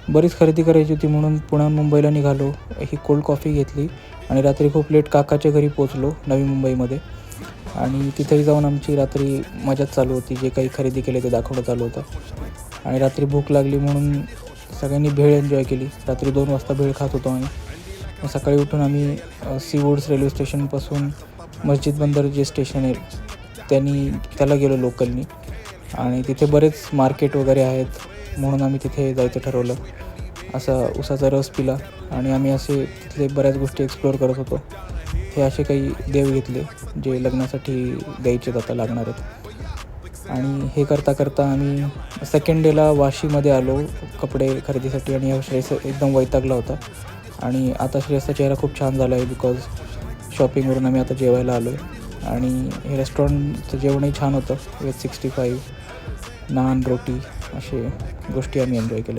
बरीच खरेदी करायची होती म्हणून पुण्याहून मुंबईला निघालो. ही कोल्ड कॉफी घेतली आणि रात्री खूप लेट काकाच्या घरी पोचलो नवी मुंबईमध्ये. आणि तिथेही जाऊन आमची रात्री मजाच चालू होती. जे काही खरेदी केले ते दाखवणं चालू होतं. आणि रात्री भूक लागली म्हणून सगळ्यांनी भेळ एन्जॉय केली. रात्री 2 वाजता भेळ खात होतो आम्ही. सकाळी उठून आम्ही सीवूड्स रेल्वे स्टेशनपासून मस्जिद बंदर जे स्टेशन आहे त्याला गेलो लोकलनी. आणि तिथे बरेच मार्केट वगैरे आहेत म्हणून आम्ही तिथे जायचं ठरवलं. असा उसाचा रस पिला आणि आम्ही असे तिथले बऱ्याच गोष्टी एक्सप्लोअर करत होतो. हे असे काही देव घेतले जे लग्नासाठी द्यायचे आता लागणार आहेत. आणि हे करता करता आम्ही सेकंड डेला वाशीमध्ये आलो कपडे खरेदीसाठी. आणि श्रेयस एकदम वैतागला होता. आणि आता श्रेयसचा चेहरा खूप छान झाला आहे बिकॉज शॉपिंगवरून आम्ही आता जेवायला आलो आहे. आणि हे रेस्टॉरंटचं जेवणही छान होतं. विथ 65 नान रोटी असे गोष्टी आम्ही एन्जॉय केल्या.